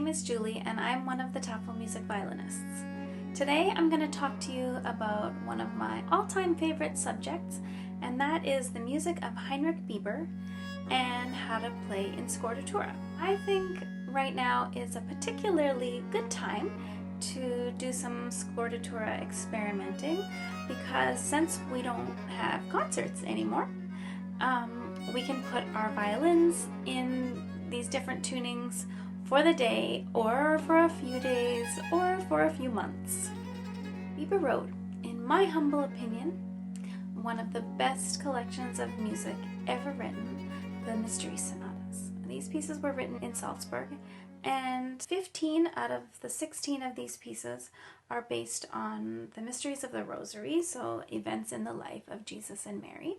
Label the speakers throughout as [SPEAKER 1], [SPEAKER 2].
[SPEAKER 1] is Julie and I'm one of the TOEFL music violinists. Today I'm going to talk to you about one of my all-time favorite subjects, and that is the music of Heinrich Biber and how to play in scordatura. I think right now is a particularly good time to do some scordatura experimenting because since we don't have concerts anymore, we can put our violins in these different tunings for the day or for a few days or for a few months. Biber wrote, in my humble opinion, one of the best collections of music ever written, the Mystery Sonatas. These pieces were written in Salzburg, and 15 out of the 16 of these pieces are based on the mysteries of the Rosary, so events in the life of Jesus and Mary.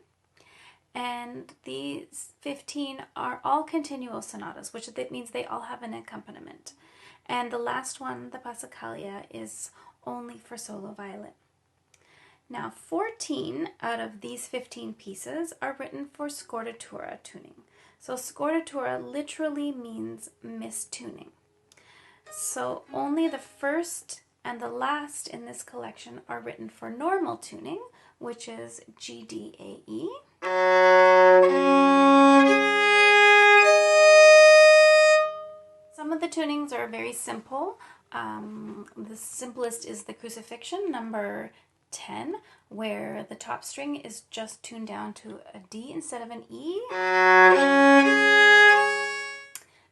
[SPEAKER 1] And these 15 are all continuo sonatas, which means they all have an accompaniment. And the last one, the Passacaglia, is only for solo violin. Now, 14 out of these 15 pieces are written for scordatura tuning. So scordatura literally means mistuning. So only the first and the last in this collection are written for normal tuning, which is G, D, A, E. Some of the tunings are very simple. The simplest is the Crucifixion, number 10, where the top string is just tuned down to a D instead of an E.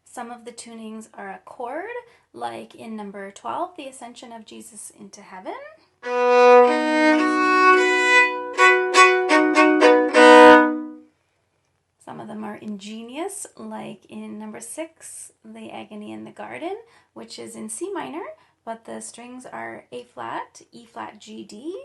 [SPEAKER 1] Some of the tunings are a chord, like in number 12, the Ascension of Jesus into Heaven. Some of them are ingenious, like in number 6, the Agony in the Garden, which is in C minor, but the strings are A flat, E flat, G, D.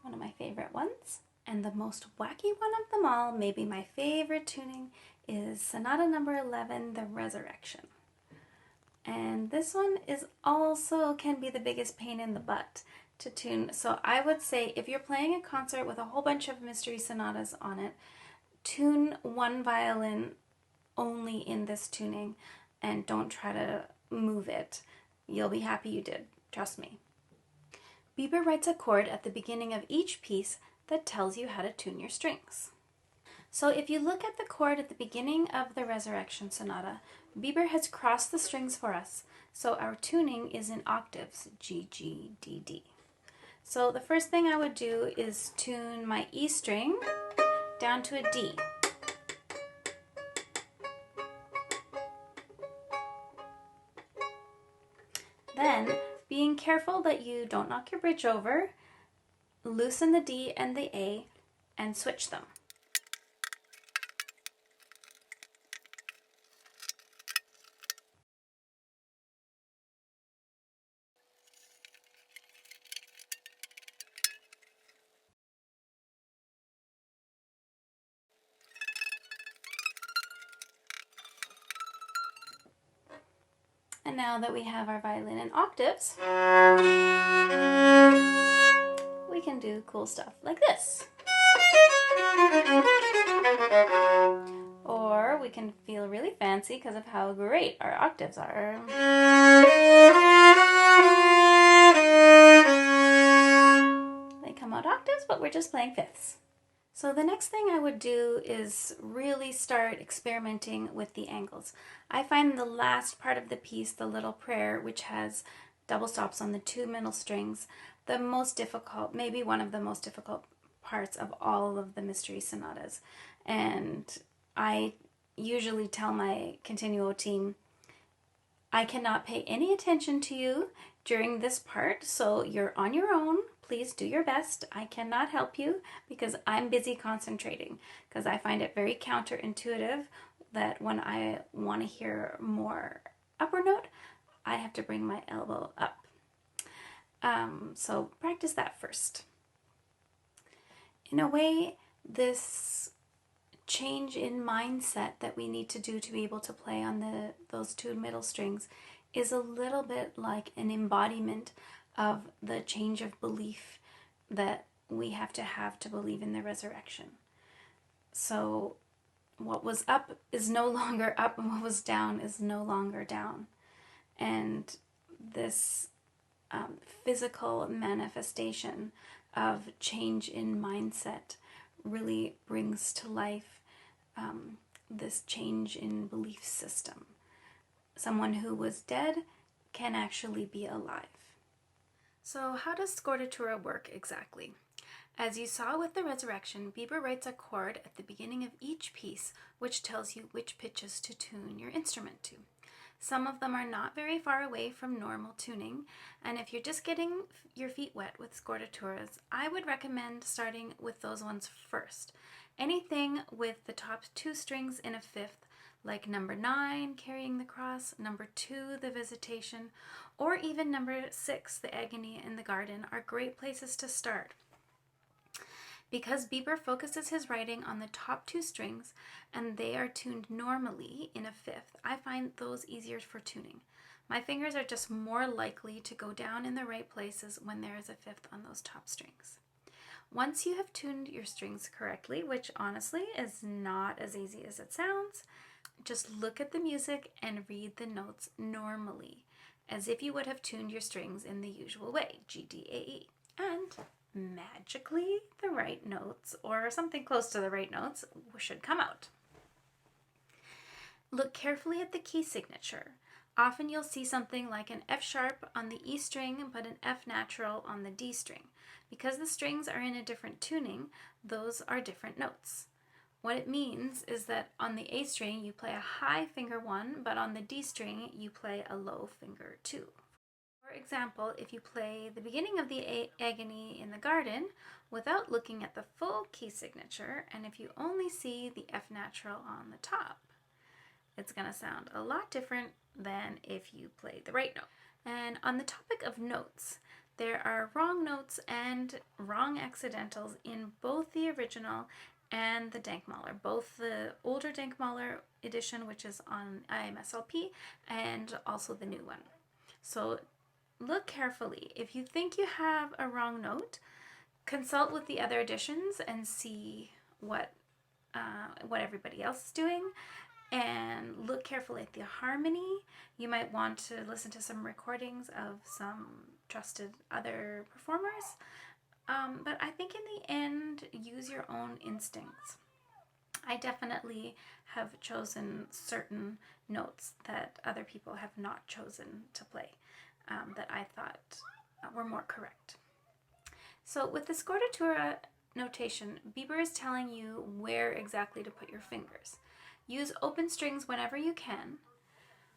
[SPEAKER 1] One of my favorite ones. And the most wacky one of them all, maybe my favorite tuning, is Sonata number 11, the Resurrection. And this one is also can be the biggest pain in the butt to tune. So I would say if you're playing a concert with a whole bunch of mystery sonatas on it, tune one violin only in this tuning and don't try to move it. You'll be happy you did, trust me. Biber writes a chord at the beginning of each piece that tells you how to tune your strings. So if you look at the chord at the beginning of the Resurrection Sonata, Biber has crossed the strings for us, so our tuning is in octaves, G, G, D, D. So the first thing I would do is tune my E string down to a D. Then, being careful that you don't knock your bridge over, loosen the D and the A and switch them. And now that we have our violin in octaves, we can do cool stuff like this. Or we can feel really fancy because of how great our octaves are. They come out octaves, but we're just playing fifths. So the next thing I would do is really start experimenting with the angles. I find the last part of the piece, the little prayer, which has double stops on the 2 middle strings, the most difficult, maybe one of the most difficult parts of all of the mystery sonatas. And I usually tell my continuo team, I cannot pay any attention to you during this part, so you're on your own. Please do your best. I cannot help you because I'm busy concentrating, because I find it very counterintuitive that when I want to hear more upper note, I have to bring my elbow up. So practice that first. In a way, this change in mindset that we need to do to be able to play on those 2 middle strings is a little bit like an embodiment of the change of belief that we have to believe in the resurrection. So what was up is no longer up, and what was down is no longer down. And this physical manifestation of change in mindset really brings to life this change in belief system. Someone who was dead can actually be alive. So how does scordatura work exactly? As you saw with the resurrection, Biber writes a chord at the beginning of each piece, which tells you which pitches to tune your instrument to. Some of them are not very far away from normal tuning, and if you're just getting your feet wet with scordaturas, I would recommend starting with those ones first. Anything with the top 2 strings in a fifth, like number 9, carrying the cross, number 2, the visitation, or even number 6, the agony in the garden, are great places to start. Because Biber focuses his writing on the top 2 strings and they are tuned normally in a fifth, I find those easier for tuning. My fingers are just more likely to go down in the right places when there is a fifth on those top strings. Once you have tuned your strings correctly, which honestly is not as easy as it sounds, just look at the music and read the notes normally, as if you would have tuned your strings in the usual way, G, D, A, E. And magically, the right notes, or something close to the right notes, should come out. Look carefully at the key signature. Often you'll see something like an F sharp on the E string, but an F natural on the D string. Because the strings are in a different tuning, those are different notes. What it means is that on the A string you play a high finger 1, but on the D string you play a low finger 2. For example, if you play the beginning of the agony in the garden without looking at the full key signature, and if you only see the F natural on the top, it's going to sound a lot different than if you play the right note. And on the topic of notes, there are wrong notes and wrong accidentals in both the original and the Denkmaler, both the older Denkmaler edition, which is on IMSLP, and also the new one. So look carefully. If you think you have a wrong note, consult with the other editions and see what everybody else is doing, and look carefully at the harmony. You might want to listen to some recordings of some trusted other performers, but I think in the end, use your own instincts. I definitely have chosen certain notes that other people have not chosen to play, that I thought were more correct. So with the scordatura notation, Biber is telling you where exactly to put your fingers. Use open strings whenever you can.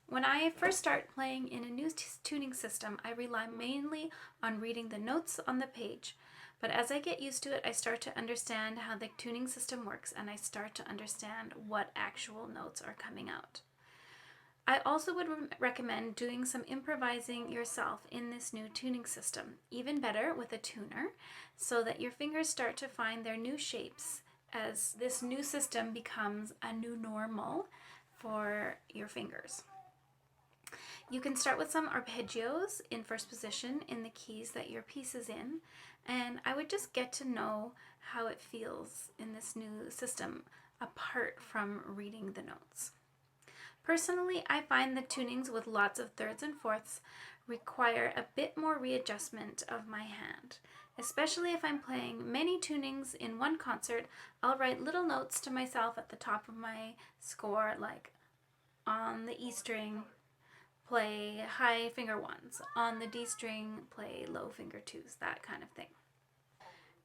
[SPEAKER 1] When I first start playing in a new tuning system, I rely mainly on reading the notes on the page. But as I get used to it, I start to understand how the tuning system works, and I start to understand what actual notes are coming out. I also would recommend doing some improvising yourself in this new tuning system, even better with a tuner, so that your fingers start to find their new shapes as this new system becomes a new normal for your fingers. You can start with some arpeggios in first position in the keys that your piece is in, and I would just get to know how it feels in this new system apart from reading the notes. Personally, I find the tunings with lots of thirds and fourths require a bit more readjustment of my hand. Especially if I'm playing many tunings in one concert, I'll write little notes to myself at the top of my score, like on the E string, play high finger 1s, on the D string, play low finger 2s, that kind of thing.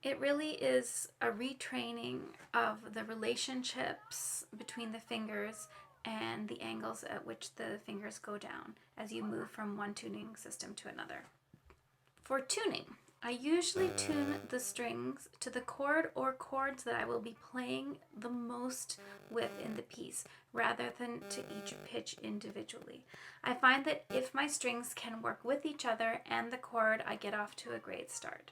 [SPEAKER 1] It really is a retraining of the relationships between the fingers and the angles at which the fingers go down as you move from one tuning system to another. For tuning, I usually tune the strings to the chord or chords that I will be playing the most with in the piece, rather than to each pitch individually. I find that if my strings can work with each other and the chord, I get off to a great start.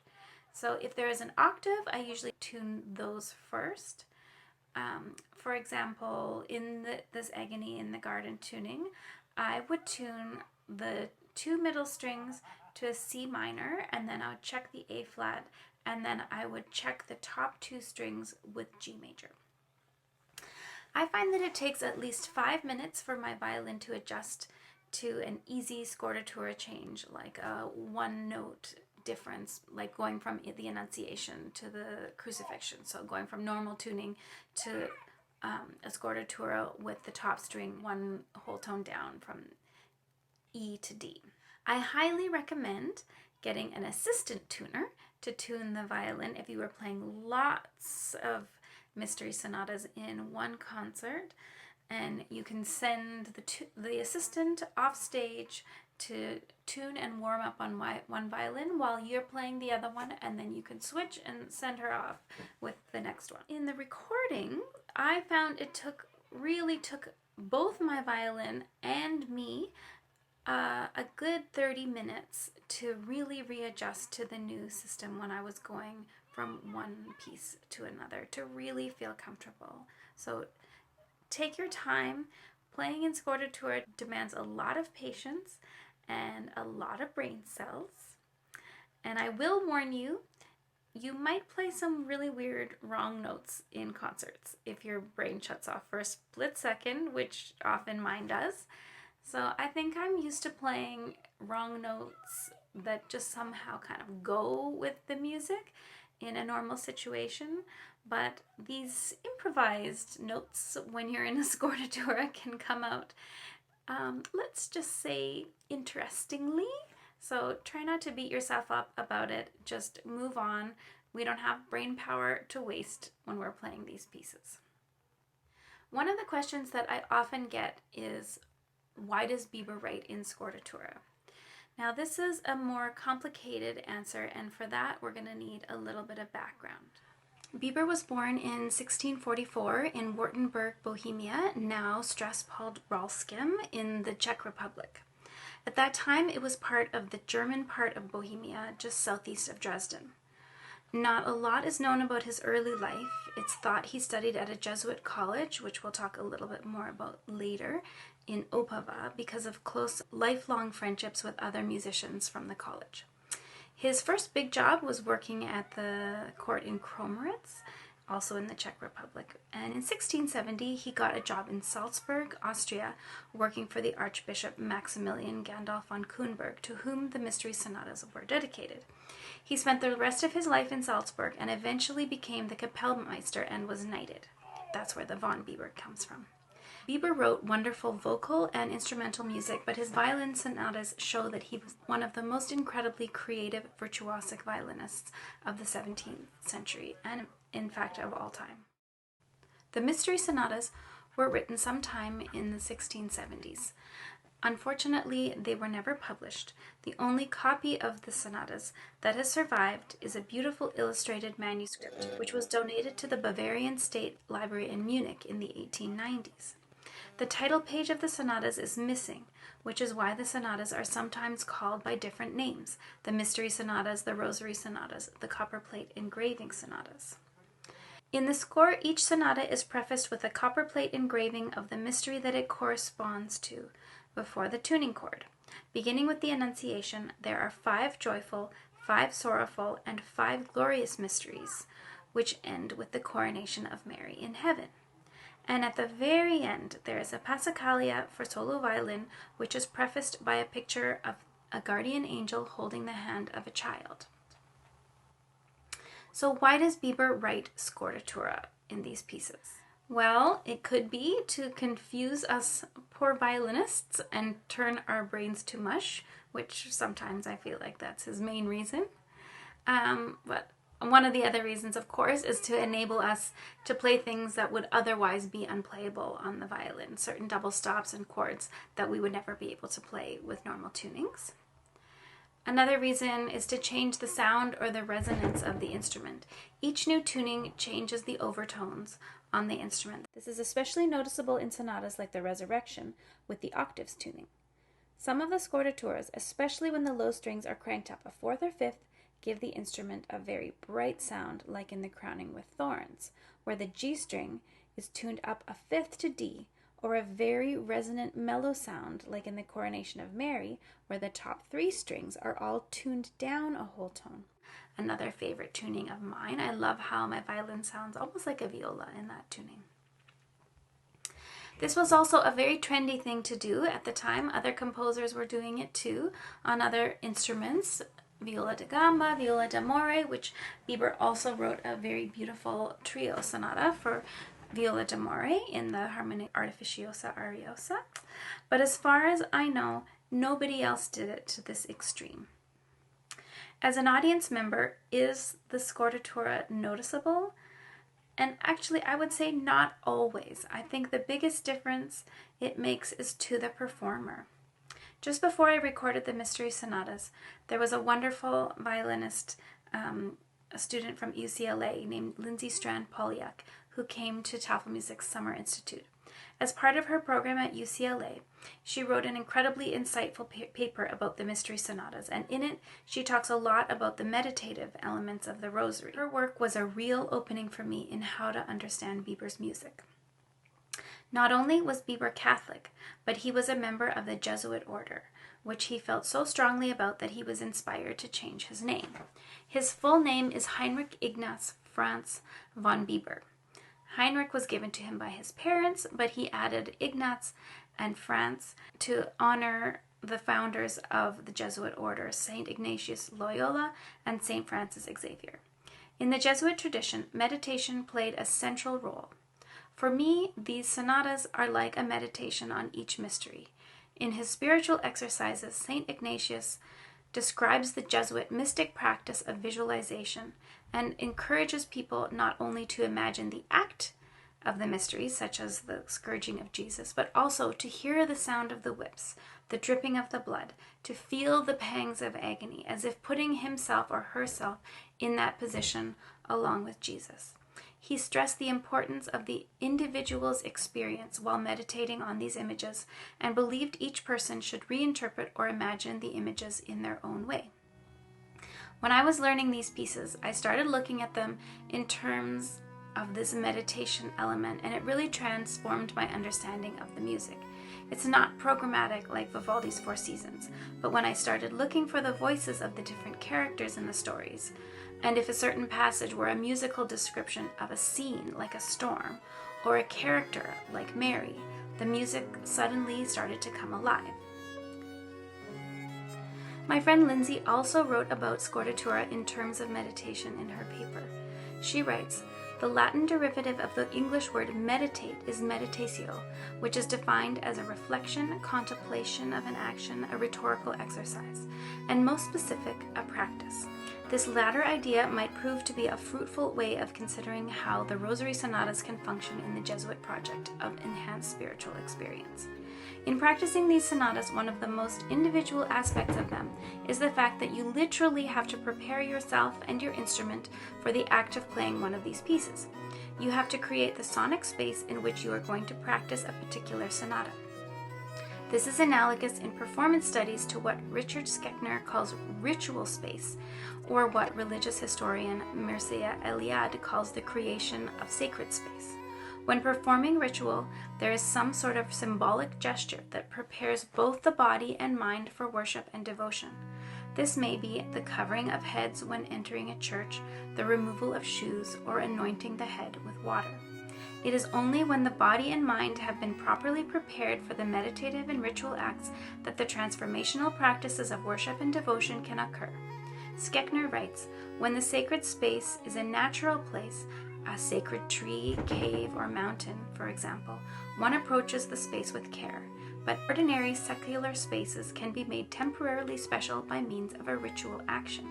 [SPEAKER 1] So if there is an octave, I usually tune those first. For example, in this agony in the garden tuning, I would tune the 2 middle strings to a C minor, and then I would check the A flat, and then I would check the top 2 strings with G major. I find that it takes at least 5 minutes for my violin to adjust to an easy scordatura change, like a one note difference, like going from the Annunciation to the Crucifixion. So going from normal tuning to a scordatura with the top string one whole tone down from E to D. I highly recommend getting an assistant tuner to tune the violin if you are playing lots of mystery sonatas in one concert, and you can send the assistant off stage to tune and warm up on one violin while you're playing the other one, and then you can switch and send her off with the next one. In the recording, I found it really took both my violin and me a good 30 minutes to really readjust to the new system when I was going from one piece to another to really feel comfortable. So take your time. Playing in scordatura demands a lot of patience and a lot of brain cells. And I will warn you, you might play some really weird wrong notes in concerts if your brain shuts off for a split second, which often mine does. So I think I'm used to playing wrong notes that just somehow kind of go with the music in a normal situation, but these improvised notes when you're in a scordatura can come out, let's just say, interestingly. So try not to beat yourself up about it, just move on. We don't have brain power to waste when we're playing these pieces. One of the questions that I often get is, why does Biber write in scordatura? Now this is a more complicated answer, and for that we're going to need a little bit of background. Biber was born in 1644 in Württemberg, Bohemia, now Strasspold-Ralskem in the Czech Republic. At that time it was part of the German part of Bohemia, just southeast of Dresden. Not a lot is known about his early life. It's thought he studied at a Jesuit college, which we'll talk a little bit more about later, in Opava because of close lifelong friendships with other musicians from the college. His first big job was working at the court in Kromeritz, also in the Czech Republic. And in 1670, he got a job in Salzburg, Austria, working for the Archbishop Maximilian Gandalf von Kuenberg, to whom the mystery sonatas were dedicated. He spent the rest of his life in Salzburg and eventually became the Kapellmeister and was knighted. That's where the von Biber comes from. Biber wrote wonderful vocal and instrumental music, but his violin sonatas show that he was one of the most incredibly creative, virtuosic violinists of the 17th century, and in fact of all time. The mystery sonatas were written sometime in the 1670s. Unfortunately, they were never published. The only copy of the sonatas that has survived is a beautiful illustrated manuscript, which was donated to the Bavarian State Library in Munich in the 1890s. The title page of the sonatas is missing, which is why the sonatas are sometimes called by different names: the mystery sonatas, the rosary sonatas, the copperplate engraving sonatas. In the score, each sonata is prefaced with a copperplate engraving of the mystery that it corresponds to before the tuning chord. Beginning with the Annunciation, there are 5 joyful, 5 sorrowful, and 5 glorious mysteries, which end with the coronation of Mary in heaven. And at the very end, there is a Passacaglia for solo violin, which is prefaced by a picture of a guardian angel holding the hand of a child. So why does Biber write scordatura in these pieces? Well, it could be to confuse us poor violinists and turn our brains to mush, which sometimes I feel like that's his main reason. But one of the other reasons, of course, is to enable us to play things that would otherwise be unplayable on the violin, certain double stops and chords that we would never be able to play with normal tunings. Another reason is to change the sound or the resonance of the instrument. Each new tuning changes the overtones on the instrument. This is especially noticeable in sonatas like the Resurrection with the octaves tuning. Some of the scordaturas, especially when the low strings are cranked up a fourth or fifth, give the instrument a very bright sound, like in the Crowning with Thorns, where the G string is tuned up a fifth to D, or a very resonant mellow sound, like in the Coronation of Mary, where the top 3 strings are all tuned down a whole tone. Another favorite tuning of mine. I love how my violin sounds almost like a viola in that tuning. This was also a very trendy thing to do at the time. Other composers were doing it too on other instruments. Viola da gamba, viola d'amore, which Biber also wrote a very beautiful trio sonata for viola d'amore in the Harmonia Artificiosa Ariosa. But as far as I know, nobody else did it to this extreme. As an audience member, is the scordatura noticeable? And actually, I would say not always. I think the biggest difference it makes is to the performer. Just before I recorded the Mystery Sonatas, there was a wonderful violinist, a student from UCLA named Lindsay Strand Polyak, who came to Tafelmusic's Summer Institute. As part of her program at UCLA, she wrote an incredibly insightful paper about the Mystery Sonatas, and in it, she talks a lot about the meditative elements of the Rosary. Her work was a real opening for me in how to understand Biber's music. Not only was Biber Catholic, but he was a member of the Jesuit order, which he felt so strongly about that he was inspired to change his name. His full name is Heinrich Ignaz Franz von Biber. Heinrich was given to him by his parents, but he added Ignaz and Franz to honor the founders of the Jesuit order, St. Ignatius Loyola and St. Francis Xavier. In the Jesuit tradition, meditation played a central role. For me, these sonatas are like a meditation on each mystery. In his spiritual exercises, St. Ignatius describes the Jesuit mystic practice of visualization and encourages people not only to imagine the act of the mysteries, such as the scourging of Jesus, but also to hear the sound of the whips, the dripping of the blood, to feel the pangs of agony, as if putting himself or herself in that position along with Jesus. He stressed the importance of the individual's experience while meditating on these images and believed each person should reinterpret or imagine the images in their own way. When I was learning these pieces, I started looking at them in terms of this meditation element, and it really transformed my understanding of the music. It's not programmatic like Vivaldi's Four Seasons, but when I started looking for the voices of the different characters in the stories, and if a certain passage were a musical description of a scene like a storm, or a character like Mary, the music suddenly started to come alive. My friend Lindsay also wrote about scordatura in terms of meditation in her paper. She writes, "The Latin derivative of the English word meditate is meditatio, which is defined as a reflection, contemplation of an action, a rhetorical exercise, and most specific, a practice. This latter idea might prove to be a fruitful way of considering how the Rosary Sonatas can function in the Jesuit project of enhanced spiritual experience. In practicing these sonatas, one of the most individual aspects of them is the fact that you literally have to prepare yourself and your instrument for the act of playing one of these pieces. You have to create the sonic space in which you are going to practice a particular sonata. This is analogous in performance studies to what Richard Schechner calls ritual space, or what religious historian Mircea Eliade calls the creation of sacred space. When performing ritual, there is some sort of symbolic gesture that prepares both the body and mind for worship and devotion. This may be the covering of heads when entering a church, the removal of shoes, or anointing the head with water. It is only when the body and mind have been properly prepared for the meditative and ritual acts that the transformational practices of worship and devotion can occur. Schechner writes, when the sacred space is a natural place, a sacred tree, cave, or mountain, for example, one approaches the space with care, but ordinary secular spaces can be made temporarily special by means of a ritual action.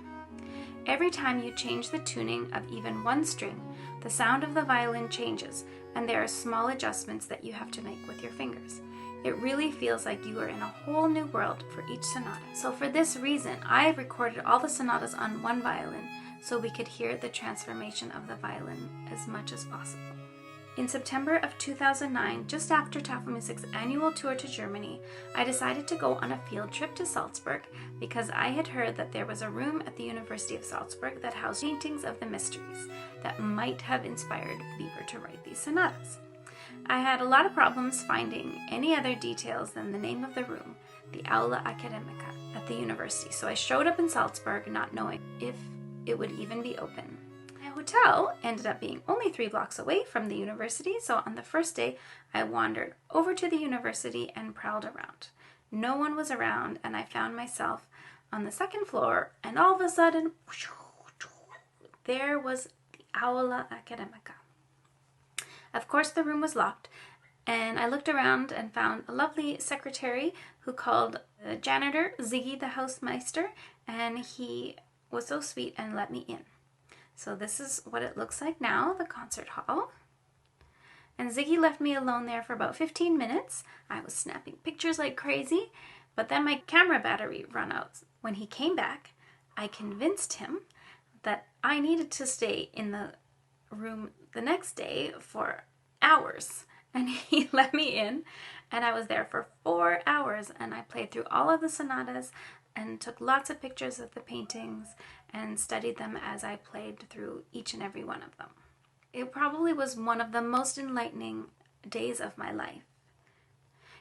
[SPEAKER 1] Every time you change the tuning of even one string, the sound of the violin changes, and there are small adjustments that you have to make with your fingers. It really feels like you are in a whole new world for each sonata. So for this reason, I have recorded all the sonatas on one violin so we could hear the transformation of the violin as much as possible. In September of 2009, just after Tafelmusic's annual tour to Germany, I decided to go on a field trip to Salzburg because I had heard that there was a room at the University of Salzburg that housed paintings of the mysteries that might have inspired Biber to write these sonatas. I had a lot of problems finding any other details than the name of the room, the Aula Academica, at the university, so I showed up in Salzburg not knowing if it would even be open. My hotel ended up being only 3 blocks away from the university, so on the first day I wandered over to the university and prowled around. No one was around, and I found myself on the second floor, and all of a sudden, there was the Aula Academica. Of course, the room was locked, and I looked around and found a lovely secretary who called the janitor Ziggy the Housemeister, and he was so sweet and let me in. So this is what it looks like now, the concert hall. And Ziggy left me alone there for about 15 minutes. I was snapping pictures like crazy, but then my camera battery ran out. When he came back, I convinced him that I needed to stay in the room the next day for hours. And he let me in, and I was there for 4 hours, and I played through all of the sonatas and took lots of pictures of the paintings and studied them as I played through each and every one of them. It probably was one of the most enlightening days of my life.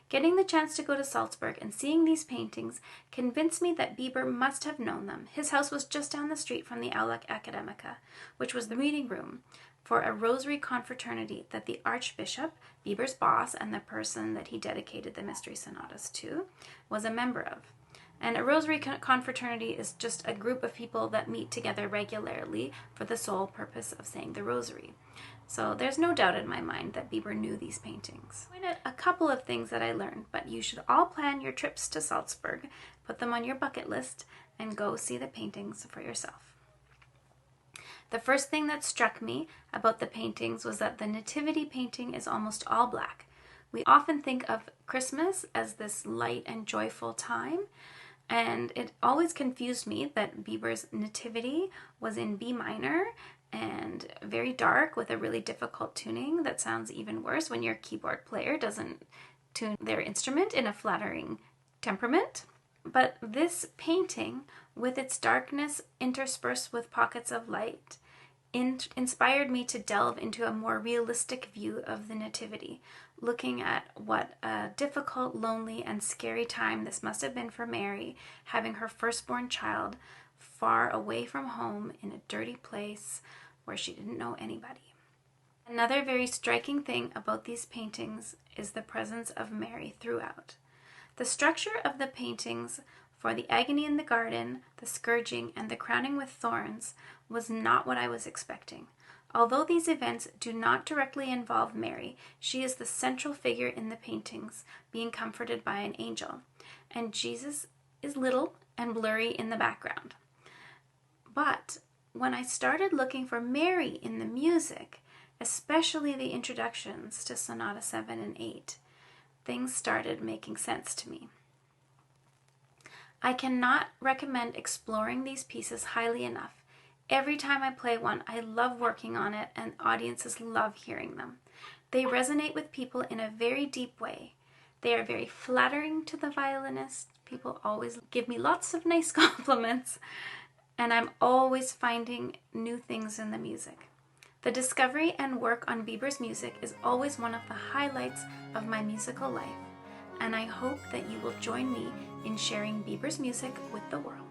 [SPEAKER 1] Getting the chance to go to Salzburg and seeing these paintings convinced me that Biber must have known them. His house was just down the street from the Aula Academica, which was the reading room for a rosary confraternity that the Archbishop, Biber's boss and the person that he dedicated the mystery sonatas to, was a member of. And a rosary confraternity is just a group of people that meet together regularly for the sole purpose of saying the rosary. So there's no doubt in my mind that Biber knew these paintings. I pointed a couple of things that I learned, but you should all plan your trips to Salzburg, put them on your bucket list, and go see the paintings for yourself. The first thing that struck me about the paintings was that the Nativity painting is almost all black. We often think of Christmas as this light and joyful time, and it always confused me that Biber's Nativity was in B minor and very dark with a really difficult tuning that sounds even worse when your keyboard player doesn't tune their instrument in a flattering temperament. But this painting, with its darkness interspersed with pockets of light, inspired me to delve into a more realistic view of the Nativity, looking at what a difficult, lonely, and scary time this must have been for Mary, having her firstborn child far away from home in a dirty place where she didn't know anybody. Another very striking thing about these paintings is the presence of Mary throughout. The structure of the paintings for the agony in the garden, the scourging, and the crowning with thorns was not what I was expecting. Although these events do not directly involve Mary, she is the central figure in the paintings, being comforted by an angel, and Jesus is little and blurry in the background. But when I started looking for Mary in the music, especially the introductions to Sonata 7 and 8, things started making sense to me. I cannot recommend exploring these pieces highly enough. Every time I play one, I love working on it, and audiences love hearing them. They resonate with people in a very deep way. They are very flattering to the violinist. People always give me lots of nice compliments, and I'm always finding new things in the music. The discovery and work on Biber's music is always one of the highlights of my musical life, and I hope that you will join me in sharing Biber's music with the world.